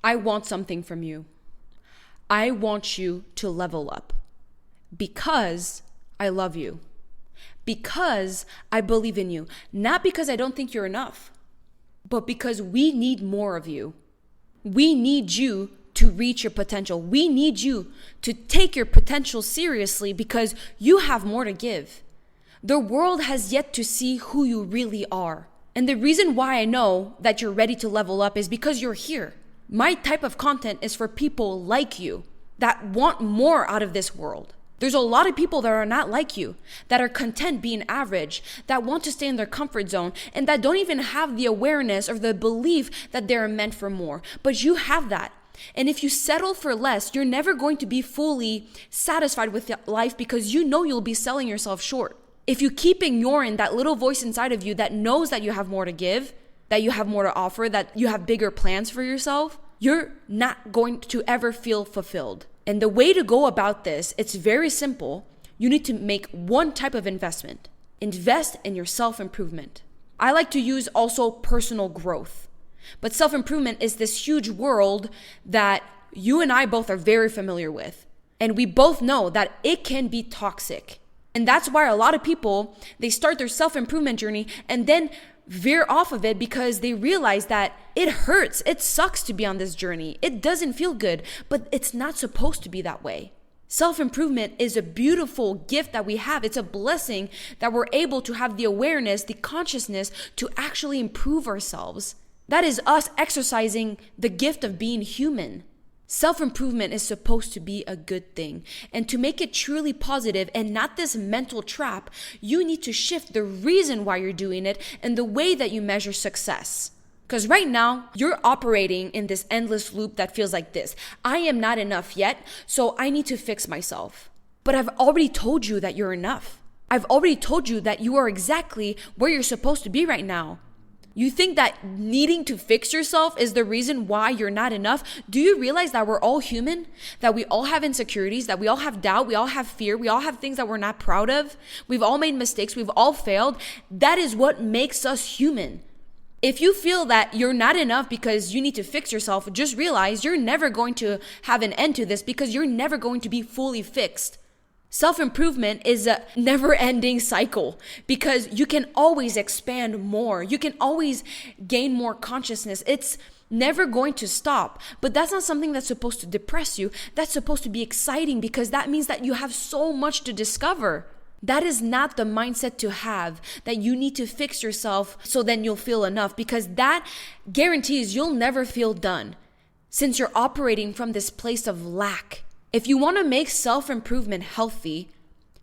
I want something from you. I want you to level up because I love you, because I believe in you, not because I don't think you're enough, but because we need more of you. We need you to reach your potential. We need you to take your potential seriously because you have more to give. The world has yet to see who you really are. And the reason why I know that you're ready to level up is because you're here. My type of content is for people like you that want more out of this world. There's a lot of people that are not like you, that are content being average, that want to stay in their comfort zone, and that don't even have the awareness or the belief that they're meant for more. But you have that. And if you settle for less, you're never going to be fully satisfied with life because you know you'll be selling yourself short. If you keep ignoring that little voice inside of you that knows that you have more to give, that you have more to offer, that you have bigger plans for yourself, you're not going to ever feel fulfilled. And the way to go about this, it's very simple. You need to make one type of investment. Invest in your self-improvement. I like to use also personal growth. But self-improvement is this huge world that you and I both are very familiar with. And we both know that it can be toxic. And that's why a lot of people, they start their self-improvement journey and then veer off of it because they realize that it hurts. It sucks to be on this journey. It doesn't feel good, but it's not supposed to be that way. Self-improvement is a beautiful gift that we have. It's a blessing that we're able to have the awareness, the consciousness to actually improve ourselves. That is us exercising the gift of being human. Self-improvement is supposed to be a good thing. And to make it truly positive and not this mental trap, you need to shift the reason why you're doing it and the way that you measure success. Because right now, you're operating in this endless loop that feels like this. I am not enough yet, so I need to fix myself. But I've already told you that you're enough. I've already told you that you are exactly where you're supposed to be right now. You think that needing to fix yourself is the reason why you're not enough? Do you realize that we're all human? That we all have insecurities, that we all have doubt, we all have fear, we all have things that we're not proud of? We've all made mistakes, we've all failed. That is what makes us human. If you feel that you're not enough because you need to fix yourself, just realize you're never going to have an end to this because you're never going to be fully fixed. Self-improvement is a never-ending cycle because you can always expand more. You can always gain more consciousness. It's never going to stop. But that's not something that's supposed to depress you. That's supposed to be exciting because that means that you have so much to discover. That is not the mindset to have, that you need to fix yourself so then you'll feel enough, because that guarantees you'll never feel done since you're operating from this place of lack. If you want to make self-improvement healthy,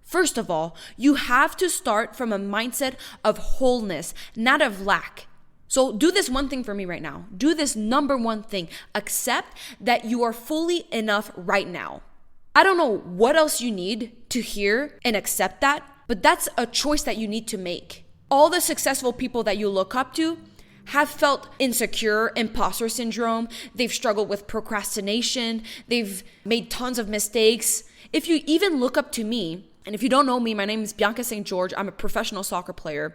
first of all, you have to start from a mindset of wholeness, not of lack. So do this one thing for me right now. Do this number one thing. Accept that you are fully enough right now. I don't know what else you need to hear and accept that, but that's a choice that you need to make. All the successful people that you look up to have felt insecure, imposter syndrome. They've struggled with procrastination. They've made tons of mistakes. If you even look up to me, and if you don't know me, my name is Bianca St. George. I'm a professional soccer player,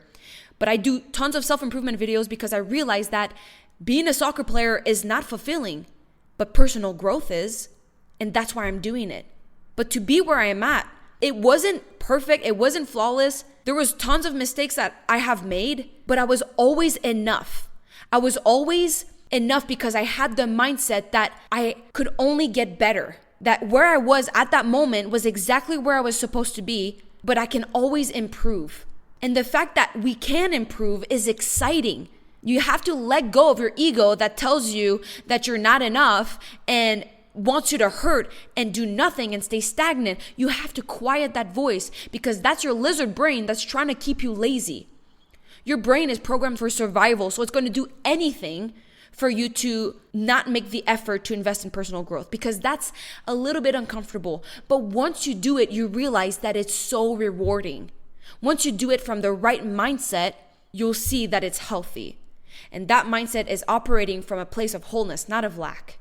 but I do tons of self-improvement videos because I realize that being a soccer player is not fulfilling, but personal growth is, and that's why I'm doing it. But to be where I am at, it wasn't perfect. It wasn't flawless. There was tons of mistakes that I have made, but I was always enough. I was always enough because I had the mindset that I could only get better. That where I was at that moment was exactly where I was supposed to be, but I can always improve. And the fact that we can improve is exciting. You have to let go of your ego that tells you that you're not enough and wants you to hurt and do nothing and stay stagnant. You have to quiet that voice because that's your lizard brain that's trying to keep you lazy. Your brain is programmed for survival, so it's going to do anything for you to not make the effort to invest in personal growth because that's a little bit uncomfortable. But once you do it, you realize that it's so rewarding. Once you do it from the right mindset, you'll see that it's healthy. And that mindset is operating from a place of wholeness, not of lack.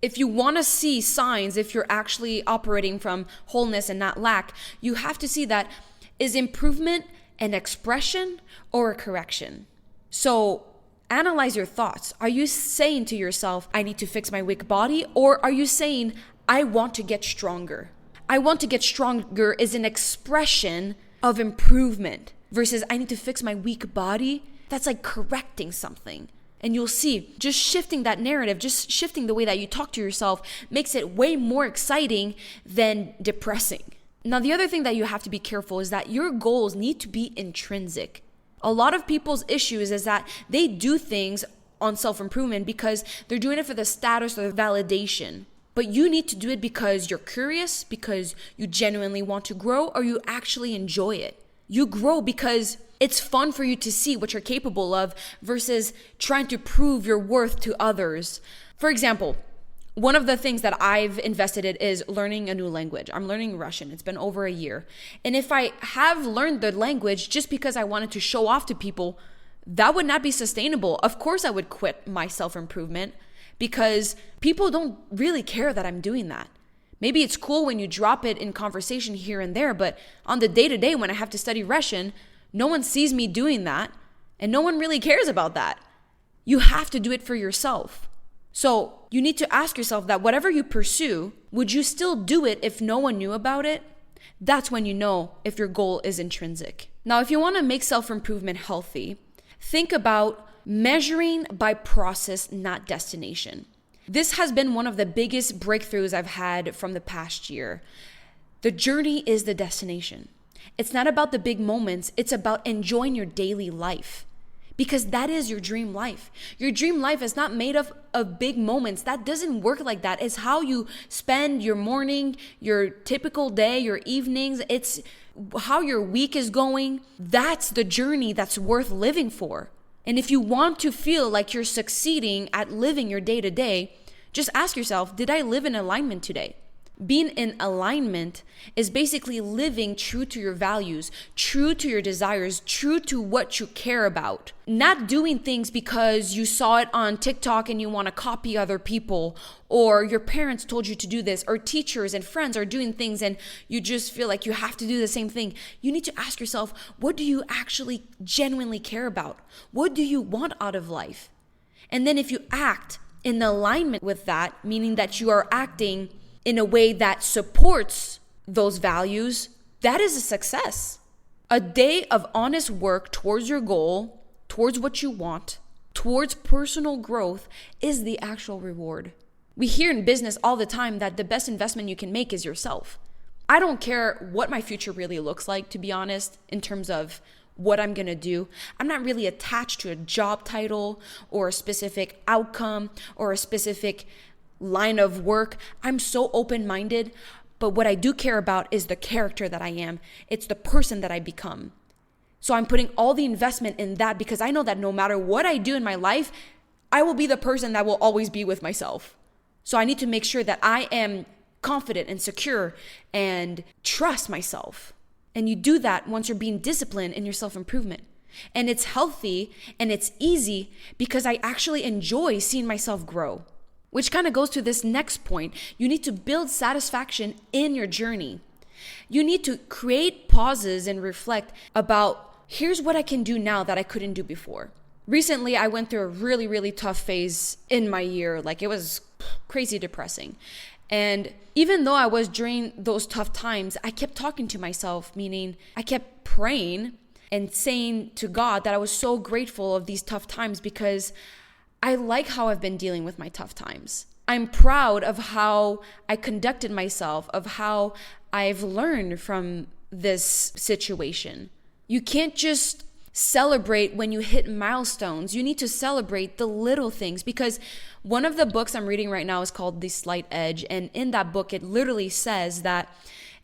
If you want to see signs, if you're actually operating from wholeness and not lack, you have to see that is improvement an expression or a correction. So Analyze your thoughts. Are you saying to yourself, I need to fix my weak body? Or are you saying, I want to get stronger? I want to get stronger is an expression of improvement versus I need to fix my weak body. That's like correcting something. And you'll see, just shifting that narrative, just shifting the way that you talk to yourself makes it way more exciting than depressing. Now, the other thing that you have to be careful is that your goals need to be intrinsic. A lot of people's issues is that they do things on self-improvement because they're doing it for the status or the validation. But you need to do it because you're curious, because you genuinely want to grow, or you actually enjoy it. You grow because it's fun for you to see what you're capable of versus trying to prove your worth to others. For example, one of the things that I've invested in is learning a new language. I'm learning Russian. It's been over a year. And if I have learned the language just because I wanted to show off to people, that would not be sustainable. Of course, I would quit my self-improvement because people don't really care that I'm doing that. Maybe it's cool when you drop it in conversation here and there, but on the day-to-day when I have to study Russian, no one sees me doing that, and no one really cares about that. You have to do it for yourself. So you need to ask yourself that whatever you pursue, would you still do it if no one knew about it? That's when you know if your goal is intrinsic. Now, if you want to make self-improvement healthy, think about measuring by process, not destination. This has been one of the biggest breakthroughs I've had from the past year. The journey is the destination. It's not about the big moments. It's about enjoying your daily life because that is your dream life. Your dream life is not made of big moments. That doesn't work like that. It's how you spend your morning, your typical day, your evenings. It's how your week is going. That's the journey that's worth living for. And if you want to feel like you're succeeding at living your day to day, just ask yourself, did I live in alignment today? Being in alignment is basically living true to your values, true to your desires, true to what you care about. Not doing things because you saw it on TikTok and you want to copy other people, or your parents told you to do this, or teachers and friends are doing things and you just feel like you have to do the same thing. You need to ask yourself, what do you actually genuinely care about? What do you want out of life? And then if you act in alignment with that, meaning that you are acting in a way that supports those values, that is a success. A day of honest work towards your goal, towards what you want, towards personal growth is the actual reward. We hear in business all the time that the best investment you can make is yourself. I don't care what my future really looks like, to be honest, in terms of what I'm gonna do. I'm not really attached to a job title or a specific outcome or a specific line of work. I'm so open-minded, but what I do care about is the character that I am. It's the person that I become. So I'm putting all the investment in that because I know that no matter what I do in my life, I will be the person that will always be with myself. So I need to make sure that I am confident and secure and trust myself. And you do that once you're being disciplined in your self-improvement. And it's healthy and it's easy because I actually enjoy seeing myself grow. Which kind of goes to this next point. You need to build satisfaction in your journey. You need to create pauses and reflect about, here's what I can do now that I couldn't do before. Recently, I went through a really, really tough phase in my year. Like, it was crazy depressing. And even though I was during those tough times, I kept talking to myself, meaning I kept praying and saying to God that I was so grateful of these tough times because I like how I've been dealing with my tough times. I'm proud of how I conducted myself, of how I've learned from this situation. You can't just celebrate when you hit milestones. You need to celebrate the little things because one of the books I'm reading right now is called The Slight Edge. And in that book, it literally says that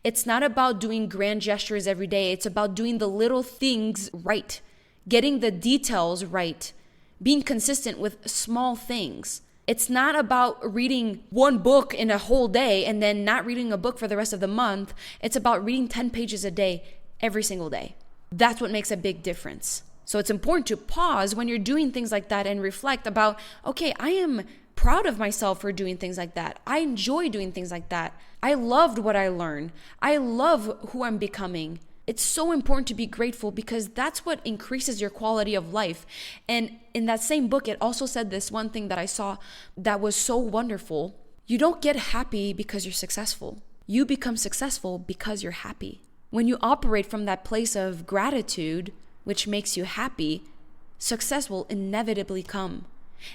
it's not about doing grand gestures every day. It's about doing the little things right, getting the details right, being consistent with small things. It's not about reading one book in a whole day and then not reading a book for the rest of the month. It's about reading 10 pages a day, every single day. That's what makes a big difference. So it's important to pause when you're doing things like that and reflect about, okay, I am proud of myself for doing things like that. I enjoy doing things like that. I loved what I learned. I love who I'm becoming. It's so important to be grateful because that's what increases your quality of life. And in that same book, it also said this one thing that I saw that was so wonderful. You don't get happy because you're successful. You become successful because you're happy. When you operate from that place of gratitude, which makes you happy, success will inevitably come.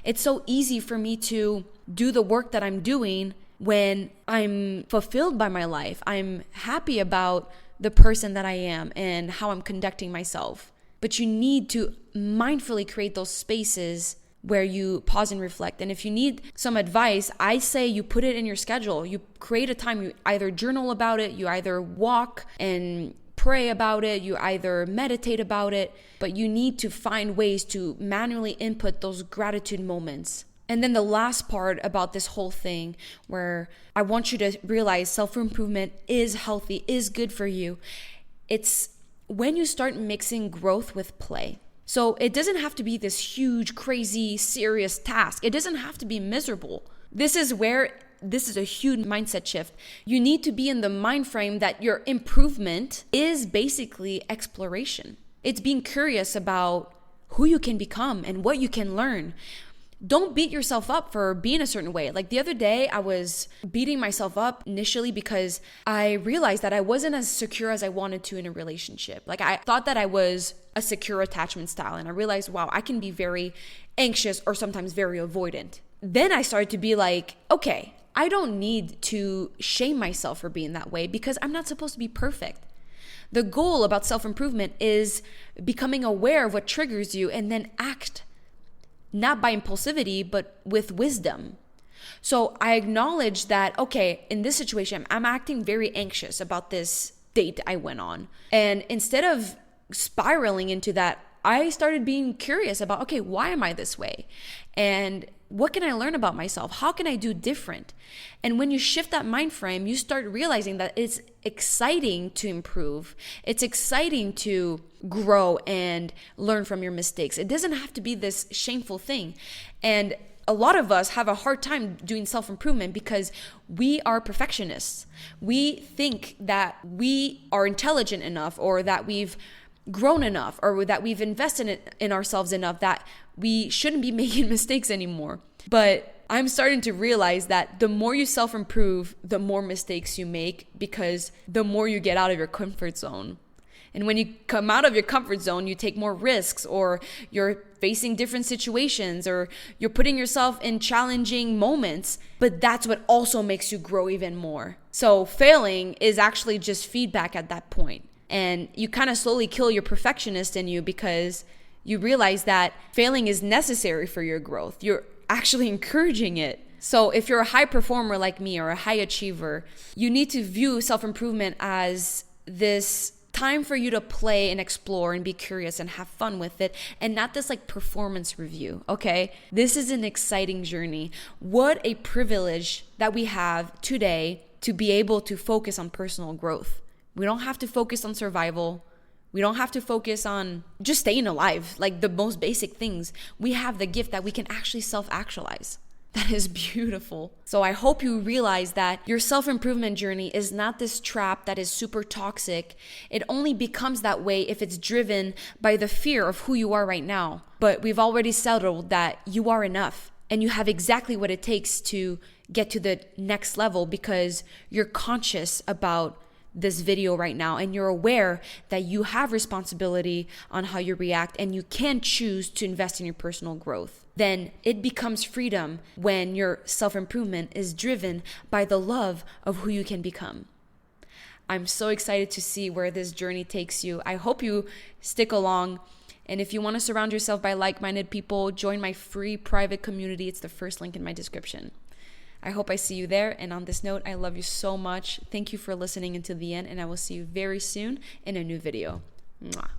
It's so easy for me to do the work that I'm doing when I'm fulfilled by my life. I'm happy about the person that I am and how I'm conducting myself. But you need to mindfully create those spaces where you pause and reflect. And if you need some advice, I say you put it in your schedule. You create a time, you either journal about it, you either walk and pray about it, you either meditate about it, but you need to find ways to manually input those gratitude moments. And then the last part about this whole thing, where I want you to realize self-improvement is healthy, is good for you. It's when you start mixing growth with play. So it doesn't have to be this huge, crazy, serious task. It doesn't have to be miserable. This is a huge mindset shift. You need to be in the mind frame that your improvement is basically exploration. It's being curious about who you can become and what you can learn. Don't beat yourself up for being a certain way. Like the other day, I was beating myself up initially because I realized that I wasn't as secure as I wanted to in a relationship. Like I thought that I was a secure attachment style, and I realized, wow, I can be very anxious or sometimes very avoidant. Then I started to be like, okay, I don't need to shame myself for being that way because I'm not supposed to be perfect. The goal about self-improvement is becoming aware of what triggers you and then act not by impulsivity, but with wisdom. So I acknowledge that, okay, in this situation, I'm acting very anxious about this date I went on. And instead of spiraling into that, I started being curious about, okay, why am I this way? And what can I learn about myself? How can I do different? And when you shift that mind frame, you start realizing that it's exciting to improve. It's exciting to grow and learn from your mistakes. It doesn't have to be this shameful thing. And a lot of us have a hard time doing self-improvement because we are perfectionists. We think that we are intelligent enough, or that we've grown enough, or that we've invested in ourselves enough that we shouldn't be making mistakes anymore. But I'm starting to realize that the more you self-improve, the more mistakes you make, because the more you get out of your comfort zone. And when you come out of your comfort zone, you take more risks, or you're facing different situations, or you're putting yourself in challenging moments. But that's what also makes you grow even more. So failing is actually just feedback at that point. And you kind of slowly kill your perfectionist in you because you realize that failing is necessary for your growth. You're actually encouraging it. So if you're a high performer like me, or a high achiever, you need to view self-improvement as this time for you to play and explore and be curious and have fun with it, and not this like performance review, okay? This is an exciting journey. What a privilege that we have today to be able to focus on personal growth. We don't have to focus on survival. We don't have to focus on just staying alive, like the most basic things. We have the gift that we can actually self-actualize. That is beautiful. So I hope you realize that your self-improvement journey is not this trap that is super toxic. It only becomes that way if it's driven by the fear of who you are right now. But we've already settled that you are enough, and you have exactly what it takes to get to the next level, because you're conscious about this video right now, and you're aware that you have responsibility on how you react, and you can choose to invest in your personal growth. Then it becomes freedom when your self-improvement is driven by the love of who you can become. I'm so excited to see where this journey takes you. I hope you stick along. And if you want to surround yourself by like-minded people, join my free private community. It's the first link in my description. I hope I see you there. And on this note, I love you so much. Thank you for listening until the end, and I will see you very soon in a new video. Mwah.